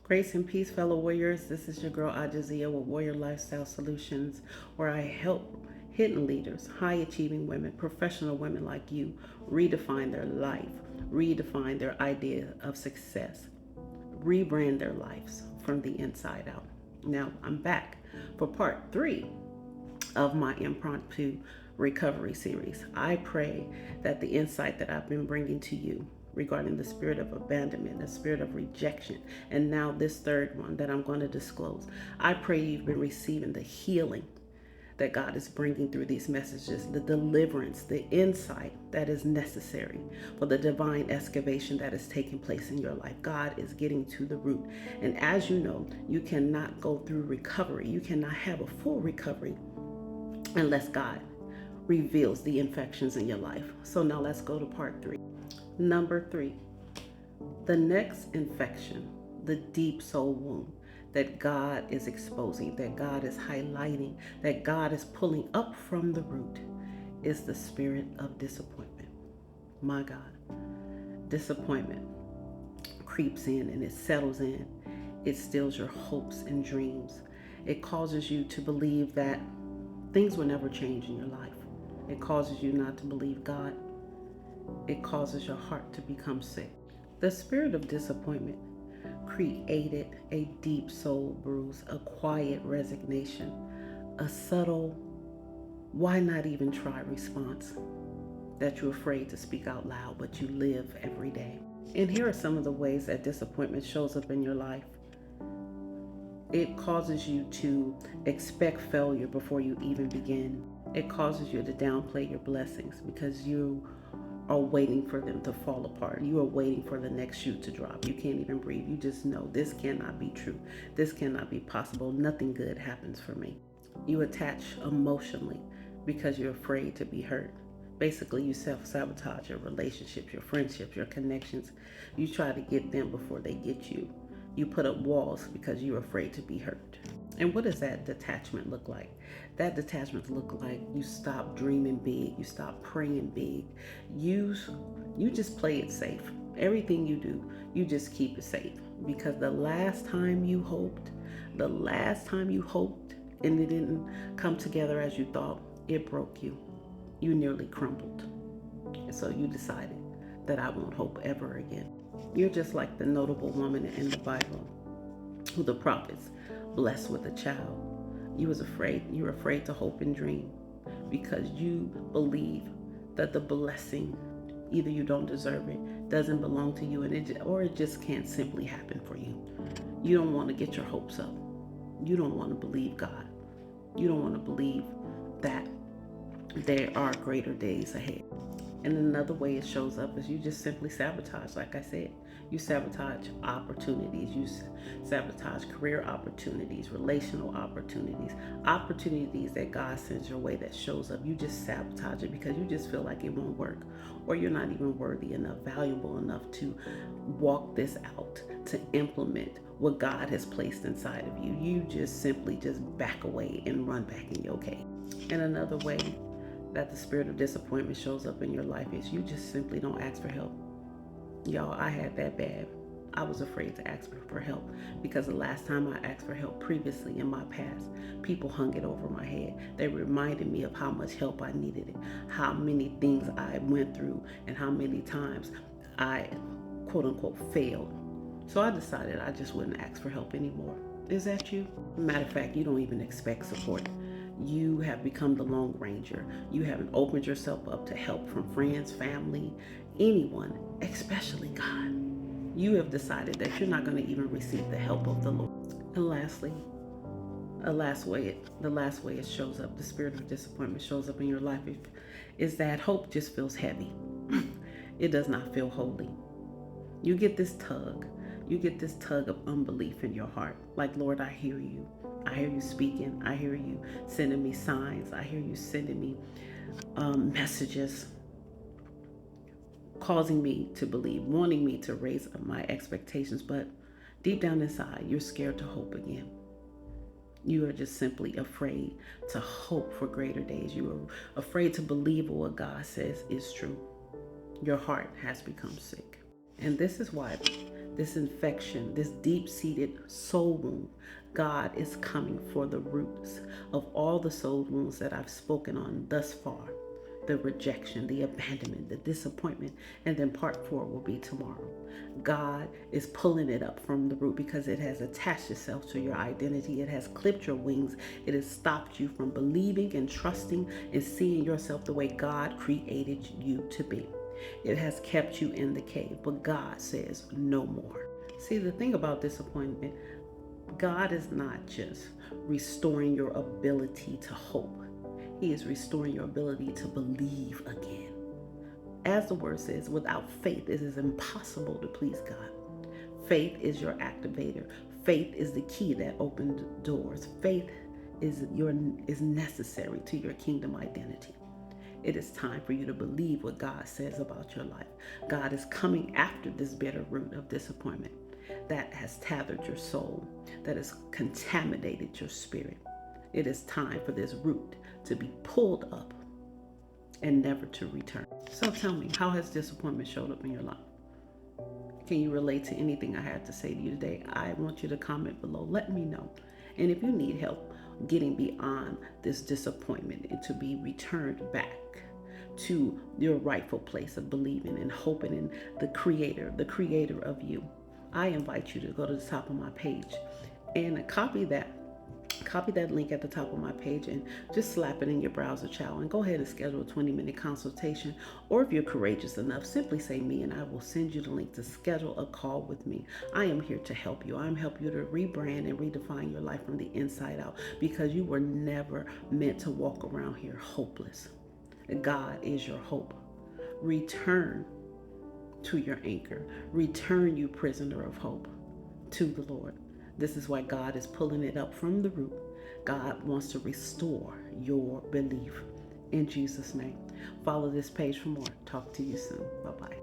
Grace and peace, fellow warriors. This is your girl Ajazia with Warrior Lifestyle Solutions, where I help hidden leaders, high achieving women, professional women like you redefine their life, redefine their idea of success, rebrand their lives from the inside out. Now, I'm back for part three of my impromptu recovery series. I pray that the insight that I've been bringing to you regarding the spirit of abandonment, the spirit of rejection, and now this third one that I'm going to disclose, I pray you've been receiving the healing that God is bringing through these messages, the deliverance, the insight that is necessary for the divine excavation that is taking place in your life. God is getting to the root. And as you know, you cannot go through recovery. You cannot have a full recovery unless God reveals the infections in your life. So now let's go to part three. Number three, the next infection, the deep soul wound that God is exposing, that God is highlighting, that God is pulling up from the root is the spirit of disappointment. My God, disappointment creeps in and it settles in. It steals your hopes and dreams. It causes you to believe that things will never change in your life. It causes you not to believe God. It causes your heart to become sick. The spirit of disappointment created a deep soul bruise, a quiet resignation, a subtle, why not even try response that you're afraid to speak out loud, but you live every day. And here are some of the ways that disappointment shows up in your life. It causes you to expect failure before you even begin. It causes you to downplay your blessings because you are waiting for them to fall apart. You are waiting for the next shoe to drop. You can't even breathe. You just know this cannot be true. This cannot be possible. Nothing good happens for me. You attach emotionally because you're afraid to be hurt. Basically, you self-sabotage your relationships, your friendships, your connections. You try to get them before they get you. You put up walls because you're afraid to be hurt. And what does that detachment look like? That detachment look like you stop dreaming big, you stop praying big. You just play it safe. Everything you do, you just keep it safe. Because the last time you hoped and it didn't come together as you thought, it broke you. You nearly crumbled. And so you decided that I won't hope ever again. You're just like the notable woman in the Bible who the prophets blessed with a child. You're afraid to hope and dream because you believe that the blessing, either you don't deserve it, doesn't belong to you, or it just can't simply happen for you. You don't want to get your hopes up. You don't want to believe God. You don't want to believe that there are greater days ahead. And another way it shows up is you just simply sabotage. Like I said, you sabotage opportunities. You sabotage career opportunities, relational opportunities, opportunities that God sends your way that shows up. You just sabotage it because you just feel like it won't work, or you're not even worthy enough, valuable enough to walk this out, to implement what God has placed inside of you. You just simply just back away and run back in your cave. And another way that the spirit of disappointment shows up in your life is you just simply don't ask for help. Y'all, I had that bad. I was afraid to ask for help because the last time I asked for help previously in my past, people hung it over my head. They reminded me of how much help I needed it, how many things I went through, and how many times I, quote unquote, failed. So I decided I just wouldn't ask for help anymore. Is that you? Matter of fact, you don't even expect support. You have become the Lone Ranger. You haven't opened yourself up to help from friends, family, anyone, especially God. You have decided that you're not going to even receive the help of the Lord. And lastly, the last way it shows up, the spirit of disappointment shows up in your life is that hope just feels heavy. It does not feel holy. You get this tug of unbelief in your heart. Like, Lord, I hear you. I hear you speaking. I hear you sending me signs. I hear you sending me messages, causing me to believe, wanting me to raise up my expectations. But deep down inside, you're scared to hope again. You are just simply afraid to hope for greater days. You are afraid to believe what God says is true. Your heart has become sick. And this is why this infection, this deep-seated soul wound. God is coming for the roots of all the soul wounds that I've spoken on thus far. The rejection, the abandonment, the disappointment, and then part 4 will be tomorrow. God is pulling it up from the root because it has attached itself to your identity. It has clipped your wings. It has stopped you from believing and trusting and seeing yourself the way God created you to be. It has kept you in the cave, but God says no more. See, the thing about disappointment, God is not just restoring your ability to hope. He is restoring your ability to believe again. As the word says, without faith, it is impossible to please God. Faith is your activator. Faith is the key that opens doors. Faith is necessary to your kingdom identity. It is time for you to believe what God says about your life. God is coming after this bitter root of disappointment that has tethered your soul, that has contaminated your spirit. It is time for this root to be pulled up and never to return. So tell me, how has disappointment showed up in your life? Can you relate to anything I had to say to you today? I want you to comment below. Let me know. And if you need help getting beyond this disappointment and to be returned back to your rightful place of believing and hoping in the creator of you, I invite you to go to the top of my page and copy that link at the top of my page and just slap it in your browser, child, and go ahead and schedule a 20-minute consultation. Or if you're courageous enough, simply say me and I will send you the link to schedule a call with me. I am here to help you. I'm help you to rebrand and redefine your life from the inside out, because you were never meant to walk around here hopeless. God is your hope. Return to your anchor. Return, you prisoner of hope, to the Lord. This is why God is pulling it up from the root. God wants to restore your belief. In Jesus' name. Follow this page for more. Talk to you soon. Bye-bye.